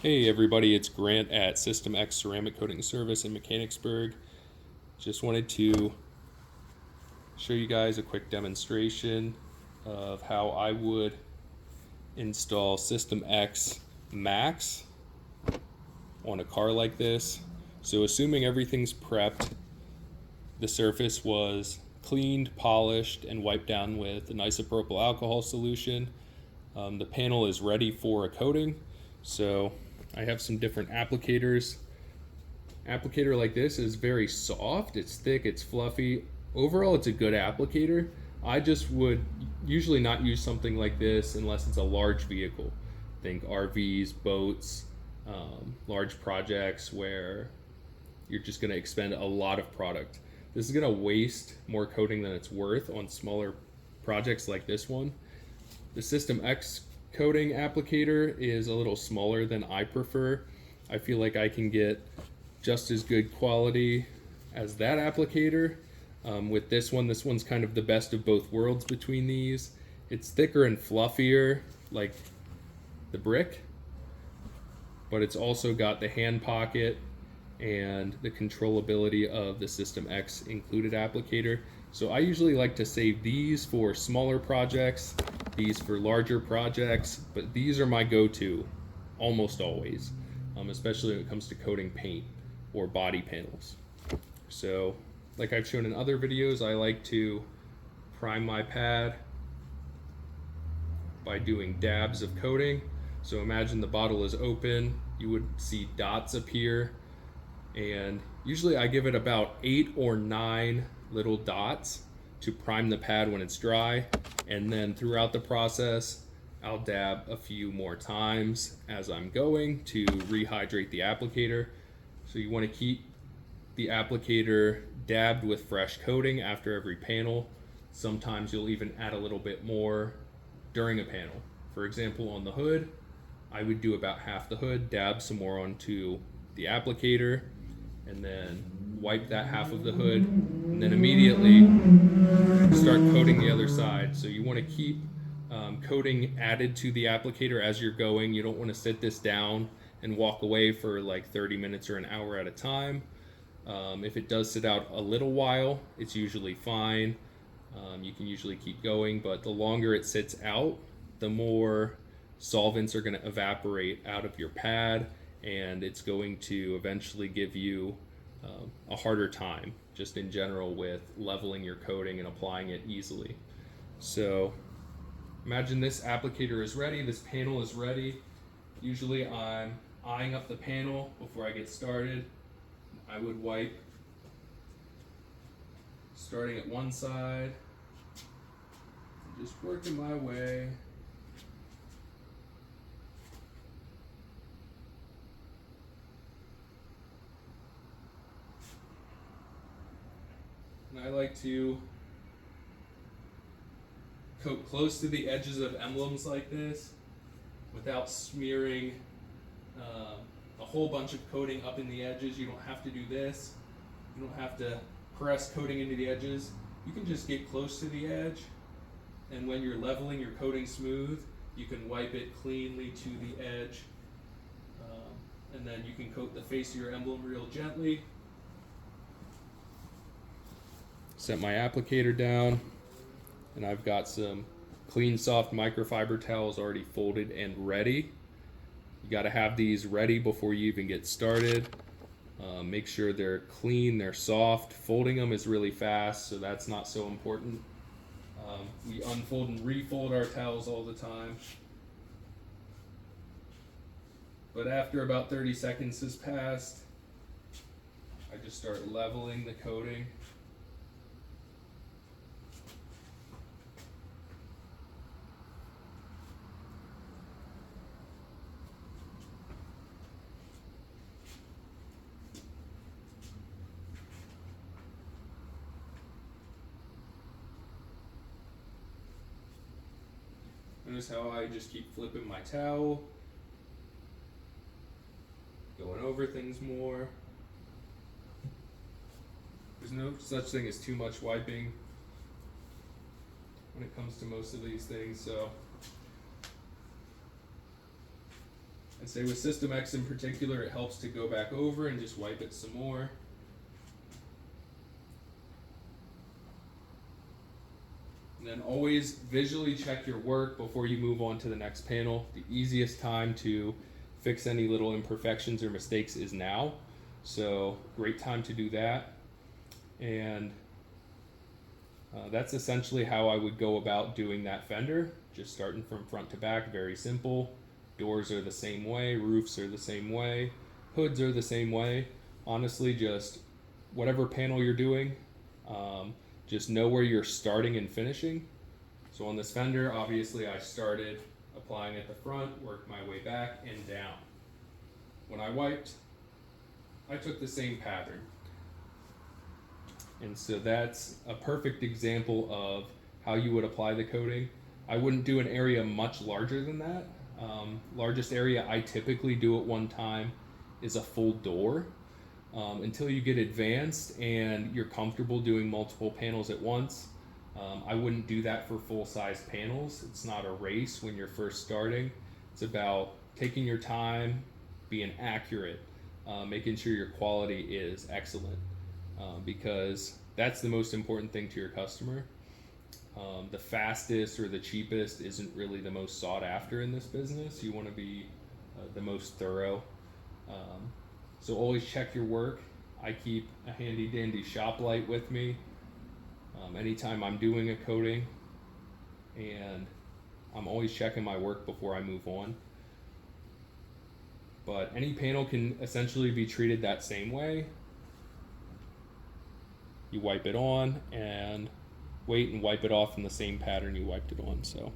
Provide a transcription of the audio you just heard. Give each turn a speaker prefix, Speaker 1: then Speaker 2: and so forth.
Speaker 1: Hey everybody, it's Grant at System X Ceramic Coating Service in Mechanicsburg. Just wanted to show you guys a quick demonstration of how I would install System X Max on a car like this. So assuming everything's prepped, the surface was cleaned, polished, and wiped down with an isopropyl alcohol solution. The panel is ready for a coating. So I have some different applicators. Applicator like this is very soft, it's thick, it's fluffy. Overall, it's a good applicator. I just would usually not use something like this unless it's a large vehicle. Think RVs, boats, large projects where you're just going to expend a lot of product. This is going to waste more coating than it's worth on smaller projects like this one. The System X coating applicator is a little smaller than I prefer. I feel like I can get just as good quality as that applicator. With this one's kind of the best of both worlds between these. It's thicker and fluffier like the brick, but it's also got the hand pocket and the controllability of the System X included applicator. So I usually like to save these for smaller projects, these for larger projects, but these are my go-to almost always, especially when it comes to coating paint or body panels. So like I've shown in other videos, I like to prime my pad by doing dabs of coating. So imagine the bottle is open, you would see dots appear, and usually I give it about 8 or 9 little dots to prime the pad when it's dry, and then throughout the process I'll dab a few more times as I'm going to rehydrate the applicator. So you want to keep the applicator dabbed with fresh coating after every panel. Sometimes you'll even add a little bit more during a panel. For example, on the hood, I would do about half the hood, dab some more onto the applicator, and then wipe that half of the hood, and then immediately start coating the other side. So you want to keep coating added to the applicator as you're going. You don't want to sit this down and walk away for like 30 minutes or an hour at a time. If it does sit out a little while, it's usually fine. You can usually keep going, but the longer it sits out, the more solvents are going to evaporate out of your pad, and it's going to eventually give you a harder time just in general with leveling your coating and applying it easily. So imagine this applicator is ready, this panel is ready. Usually I'm eyeing up the panel before I get started. I would wipe starting at one side, just working my way. And I like to coat close to the edges of emblems like this without smearing a whole bunch of coating up in the edges. You don't have to do this. You don't have to press coating into the edges. You can just get close to the edge, and when you're leveling your coating smooth, you can wipe it cleanly to the edge, and then you can coat the face of your emblem real gently. Set my applicator down, and I've got some clean soft microfiber towels already folded and ready. You got to have these ready before you even get started. Make sure they're clean, they're soft. Folding them is really fast, so that's not so important. We unfold and refold our towels all the time. But after about 30 seconds has passed, I just start leveling the coating. Notice how I just keep flipping my towel, going over things more. There's no such thing as too much wiping when it comes to most of these things, so I'd say with System X in particular, it helps to go back over and just wipe it some more. And then always visually check your work before you move on to the next panel. The easiest time to fix any little imperfections or mistakes is now. So great time to do that. And that's essentially how I would go about doing that fender. Just starting from front to back, very simple. Doors are the same way, roofs are the same way, hoods are the same way. Honestly, just whatever panel you're doing, just know where you're starting and finishing. So on this fender, obviously I started applying at the front, worked my way back and down. When I wiped, I took the same pattern. And so that's a perfect example of how you would apply the coating. I wouldn't do an area much larger than that. Largest area I typically do at one time is a full door. Until you get advanced and you're comfortable doing multiple panels at once, I wouldn't do that for full-size panels. It's not a race when you're first starting. It's about taking your time, being accurate, making sure your quality is excellent, because that's the most important thing to your customer. The fastest or the cheapest isn't really the most sought after in this business. You want to be the most thorough. So always check your work. I keep a handy dandy shop light with me anytime I'm doing a coating, and I'm always checking my work before I move on. But any panel can essentially be treated that same way. You wipe it on and wait and wipe it off in the same pattern you wiped it on. So